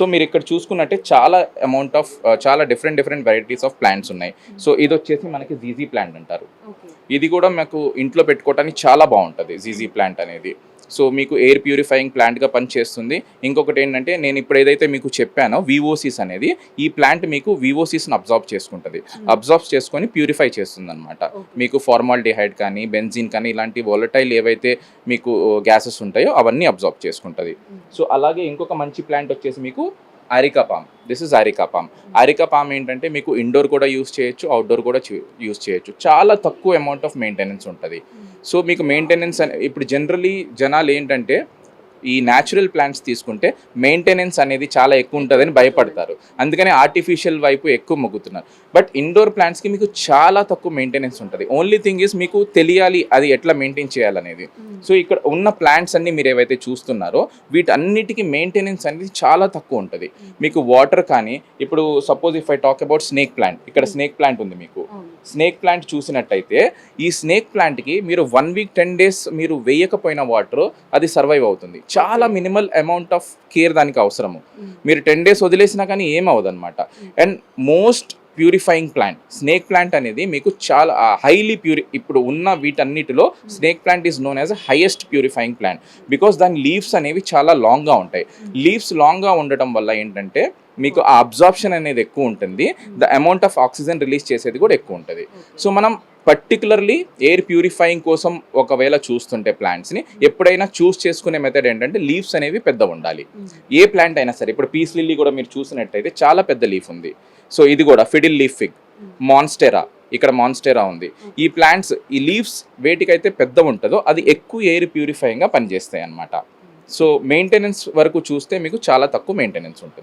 So మీరు ఇక్కడ చూసుకున్నట్టే చాలా అమౌంట్ ఆఫ్ చాలా డిఫరెంట్ వెరైటీస్ ఆఫ్ ప్లాంట్స్ ఉన్నాయి. సో ఇది వచ్చేసి మనకి జీజీ ప్లాంట్ అంటారు. ఇది కూడా మాకు ఇంట్లో పెట్టుకోవడానికి చాలా బాగుంటుంది జీజీ ప్లాంట్ అనేది. సో మీకు ఎయిర్ ప్యూరిఫైయింగ్ ప్లాంట్గా పనిచేస్తుంది. ఇంకొకటి ఏంటంటే నేను ఇప్పుడు ఏదైతే మీకు చెప్పానో వివోసిస్ అనేది, ఈ ప్లాంట్ మీకు వివోసిస్ని అబ్జార్బ్ చేసుకుంటుంది. అబ్జార్బ్ చేసుకొని ప్యూరిఫై చేస్తుంది అనమాట. మీకు ఫార్మాల్డిహైడ్ కానీ బెంజిన్ కానీ ఇలాంటి వోలటైల్ ఏవైతే మీకు గ్యాసెస్ ఉంటాయో అవన్నీ అబ్జార్బ్ చేసుకుంటుంది. సో అలాగే ఇంకొక మంచి ప్లాంట్ వచ్చేసి మీకు areca palm. This is areca palm. Areca palm ఏంటంటే మీకు ఇండోర్ కూడా యూస్ చేయొచ్చు, అవుట్డోర్ కూడా యూస్ చేయొచ్చు. చాలా తక్కువ అమౌంట్ ఆఫ్ మెయింటెనెన్స్ ఉంటుంది. సో మీకు మెయింటెనెన్స్ ఇప్పుడు జనరలీ జనాలు ఏంటంటే ఈ న్యాచురల్ ప్లాంట్స్ తీసుకుంటే మెయింటెనెన్స్ అనేది చాలా ఎక్కువ ఉంటుందని భయపడతారు, అందుకని ఆర్టిఫిషియల్ వైపు ఎక్కువ మొగ్గుతున్నారు. బట్ ఇండోర్ ప్లాంట్స్కి మీకు చాలా తక్కువ మెయింటెనెన్స్ ఉంటుంది. ఓన్లీ థింగ్ ఈజ్ మీకు తెలియాలి అది ఎట్లా మెయింటైన్ చేయాలనేది. సో ఇక్కడ ఉన్న ప్లాంట్స్ అన్ని మీరు ఏవైతే చూస్తున్నారో వీటన్నిటికీ మెయింటెనెన్స్ అనేది చాలా తక్కువ ఉంటుంది. మీకు వాటర్ కానీ, ఇప్పుడు suppose if I talk about snake plant, ఇక్కడ స్నేక్ ప్లాంట్ ఉంది. మీకు స్నేక్ ప్లాంట్ చూసినట్టయితే ఈ స్నేక్ ప్లాంట్కి మీరు 1 వీక్ 10 డేస్ మీరు వేయకపోయిన వాటర్ అది సర్వైవ్ అవుతుంది. చాలా మినిమల్ అమౌంట్ ఆఫ్ కేర్ దానికి అవసరము. మీరు 10 డేస్ వదిలేసినా కానీ ఏమవుదు అనమాట. And most purifying plant snake plant అనేది మీకు చాలా హైలీ ఇప్పుడు ఉన్న వీటన్నిటిలో snake plant is known as a highest purifying plant. Because దాని లీవ్స్ అనేవి చాలా లాంగ్గా ఉంటాయి. లీవ్స్ లాంగ్గా ఉండటం వల్ల ఏంటంటే మీకు ఆ అబ్జార్ప్షన్ అనేది ఎక్కువ ఉంటుంది, the amount of oxygen release చేసేది కూడా ఎక్కువ ఉంటుంది. సో మనం పర్టికులర్లీ ఎయిర్ ప్యూరిఫైయింగ్ కోసం ఒకవేళ చూస్తుంటే ప్లాంట్స్ని ఎప్పుడైనా చూస్ చేసుకునే మెథడ్ ఏంటంటే లీవ్స్ అనేవి పెద్ద ఉండాలి. ఏ ప్లాంట్ అయినా సరే, ఇప్పుడు పీస్ లిల్లీ కూడా మీరు చూసినట్టయితే చాలా పెద్ద లీఫ్ ఉంది. సో ఇది కూడా ఫిడిల్ లీఫ్ ఫిగ్, మాన్స్టెరా, ఇక్కడ మాన్స్టెరా ఉంది. ఈ ప్లాంట్స్ ఈ లీవ్స్ వేటికైతే పెద్ద ఉంటుందో అది ఎక్కువ ఎయిర్ ప్యూరిఫైయింగ్గా పనిచేస్తాయి అన్నమాట. సో మెయింటెనెన్స్ వరకు చూస్తే మీకు చాలా తక్కువ మెయింటెనెన్స్ ఉంటుంది.